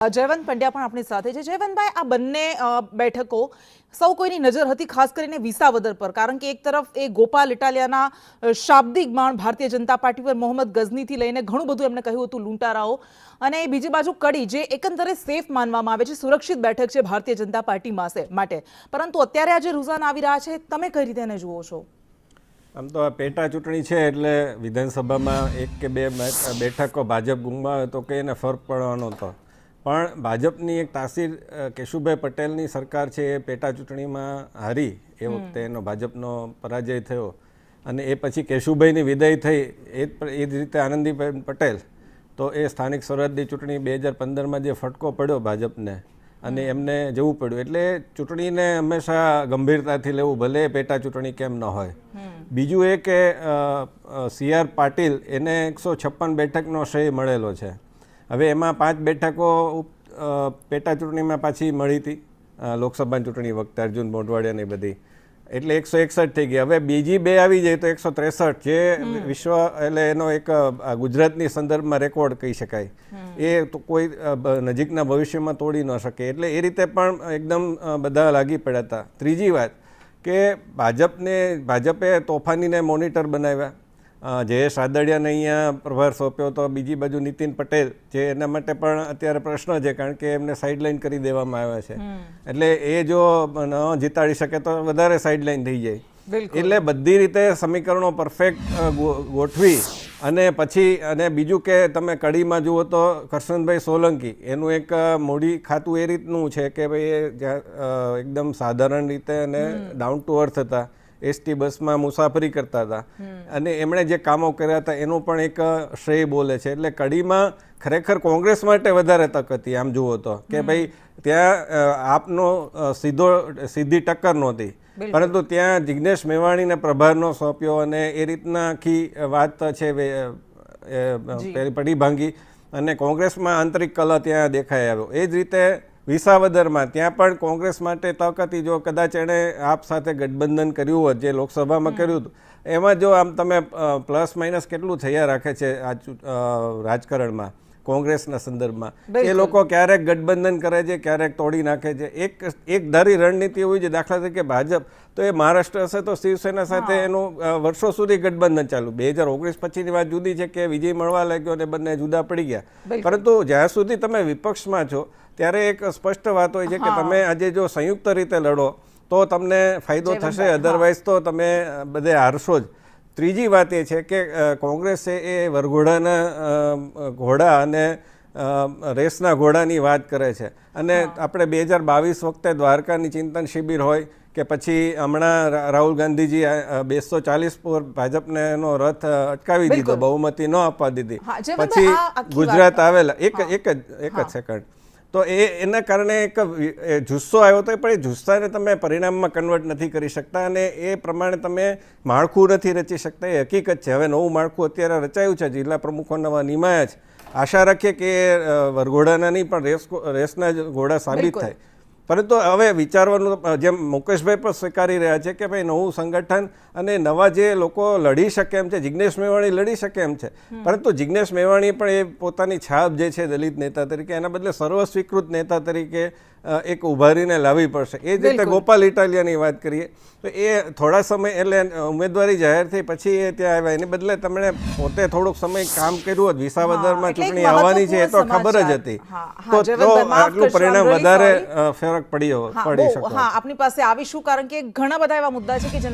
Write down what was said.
જયવંત પંડ્યા પણ આપણી સાથે છે। જયવંતભાઈ, આ બંને બેઠકો સૌ કોઈની નજર હતી, ખાસ કરીને વિસાવદર પર, કારણ કે એક તરફ એ ગોપાલ ઇટાલિયાના શાબ્દિક બાણ ભારતીય જનતા પાર્ટી પર મોહમ્મદ ગઝનીથી લઈને ઘણું બધું એમણે કહ્યું હતું, લૂંટારાઓ, અને બીજી બાજુ કડી, જે એકંદરે સેફ માનવામાં આવે છે, સુરક્ષિત બેઠક છે ભારતીય જનતા પાર્ટી માટે, પરંતુ અત્યારે આ જે રૂઝાન આવી રહ્યા છે, તમે કઈ રીતે એને જુઓ છો? આમ તો આ પેટા ચૂંટણી છે એટલે વિધાનસભામાં એક કે બે બેઠકો ભાજપ ગુમાવે તો કે એને ફરક પડવાનો હતો, પણ ભાજપની એક તાસીર કેશુભાઈ પટેલની સરકાર છે એ પેટા ચૂંટણીમાં હારી, એ વખતે એનો ભાજપનો પરાજય થયો અને એ પછી કેશુભાઈની વિદાય થઈ, એ જ રીતે આનંદીબેન પટેલ, તો એ સ્થાનિક સ્વરાજની ચૂંટણી 2015માં જે ફટકો પડ્યો ભાજપને અને એમને જવું પડ્યું, એટલે ચૂંટણીને હંમેશા ગંભીરતાથી લેવું, ભલે પેટા ચૂંટણી કેમ ન હોય। બીજું એ કે CR પાટીલ, એને 156 બેઠકનો શ્રેય મળેલો છે। હવે એમાં 5 બેઠકો પેટા ચૂંટણીમાં પાછી મળી હતી લોકસભા ચૂંટણી વખતે, અર્જુન મોઢવાડિયાની બધી, એટલે 161 થઈ ગઈ। હવે બીજી 2 આવી જાય તો 163, જે વિશ્વ એટલે એનો એક ગુજરાતની સંદર્ભમાં રેકોર્ડ કહી શકાય, એ તો કોઈ નજીકના ભવિષ્યમાં તોડી ન શકે, એટલે એ રીતે પણ એકદમ બધા લાગી પડ્યા હતા। ત્રીજી વાત કે ભાજપે તોફાનીને મોનિટર બનાવ્યા, જયેશ રાદડિયાને અહીંયા પ્રભાર સોંપ્યો તો, બીજી બાજુ નીતિન પટેલ, જે એના માટે પણ અત્યારે પ્રશ્ન છે, કારણ કે એમને સાઇડલાઇન કરી દેવામાં આવ્યા છે, એટલે એ જો ન જીતાડી શકે તો વધારે સાઇડલાઇન થઈ જાય, એટલે બધી રીતે સમીકરણો પરફેક્ટ ગોઠવી અને પછી, અને બીજું કે તમે કડીમાં જુઓ તો કરશનભાઈ સોલંકી, એનું એક મૂડી ખાતું એ રીતનું છે કે ભાઈ એકદમ સાધારણ રીતે અને ડાઉન ટુ અર્થ હતા, ST બસમાં મુસાફરી કરતા હતા અને એમણે જે કામો કર્યા હતા એનું પણ એક શ્રેય બોલે છે, એટલે કડીમાં ખરેખર કોંગ્રેસ માટે વધારે તક હતી આમ જુઓ તો, કે ભાઈ ત્યાં આપનો સીધી ટક્કર નહોતી, પરંતુ ત્યાં જિગ્નેશ મેવાણીને પ્રભારનો સોંપ્યો અને એ રીતના આખી વાત છે પડી ભાંગી અને કોંગ્રેસમાં આંતરિક કલા ત્યાં દેખાઈ આવ્યો। એ જ રીતે વિસાવદરમાં ત્યાં પણ કોંગ્રેસ માટે તક હતી, જો કદાચ એણે આપ સાથે ગઠબંધન કર્યું હોત, જે લોકસભામાં કર્યું હતું, એમાં જો આમ તમે પ્લસ માઇનસ કેટલું થયા રાખે છે આ રાજકારણમાં કોંગ્રેસના સંદર્ભમાં, એ લોકો ક્યારેક ગઠબંધન કરે છે, ક્યારેક તોડી નાખે છે, એક ધારી રણનીતિ હોય છે। દાખલા તરીકે ભાજપ તો એ મહારાષ્ટ્ર હશે તો શિવસેના સાથે એનું વર્ષો સુધી ગઠબંધન ચાલુ, 2019 પછીની વાત જુદી છે કે વિજય મળવા લાગ્યો અને બંને જુદા પડી ગયા, પરંતુ જ્યાં સુધી તમે વિપક્ષમાં છો ત્યારે એક સ્પષ્ટ વાત હોય છે કે તમે આજે જો સંયુક્ત રીતે લડો તો તમને ફાયદો થશે, અધરવાઇઝ તો તમે બધે હારશો જ। ત્રીજી વાત એ છે કે કોંગ્રેસે એ વરઘોડાના ઘોડા અને રેસના ઘોડાની વાત કરે છે, અને આપણે 2022 વખતે દ્વારકાની ચિંતન શિબિર હોય કે પછી હમણાં રાહુલ ગાંધીજી 240 પર ભાજપને એનો રથ અટકાવી દીધો, બહુમતી ન આપવા દીધી, પછી ગુજરાત આવેલા, એક જ સેકન્ડ, તો એના કારણે એક જુસ્સો આવ્યો હતો, પણ એ જુસ્સાને તમે પરિણામમાં કન્વર્ટ નથી કરી શકતા અને એ પ્રમાણે તમે માળખું નથી રચી શકતા, એ હકીકત છે। હવે નવું માળખું અત્યારે રચાયું છે, જિલ્લા પ્રમુખો નવા નિમાયા છે, આશા રાખીએ કે વરઘોડાના નહીં પણ રેસના જ ઘોડા સાબિત થાય, પરંતુ હવે વિચારવાનું, જેમ મુકેશભાઈ પણ સ્વીકારી રહ્યા છે કે ભાઈ નવું સંગઠન અને નવા જે લોકો લડી શકે એમ છે, જિગ્નેશ મેવાણી લડી શકે એમ છે, પરંતુ જિગ્નેશ મેવાણી પણ એ પોતાની છાપ જે છે દલિત નેતા તરીકે, એના બદલે સર્વ સ્વીકૃત નેતા તરીકે એક ઉભારીને લાવવી પડશે। એ જ રીતે ગોપાલ ઇટાલિયાની વાત કરીએ તો એ થોડા સમય એટલે ઉમેદવારી જાહેર થઈ પછી એ ત્યાં આવ્યા, એની બદલે તેમણે પોતે થોડોક સમય કામ કર્યું હોત, વિસાવદરમાં ચૂંટણી આવવાની છે એ તો ખબર જ હતી, તો આટલું પરિણામ વધારે ફરક પડી શકો। આપની પાસે આવીશું, કારણ કે ઘણા બધા એવા મુદ્દા છે કે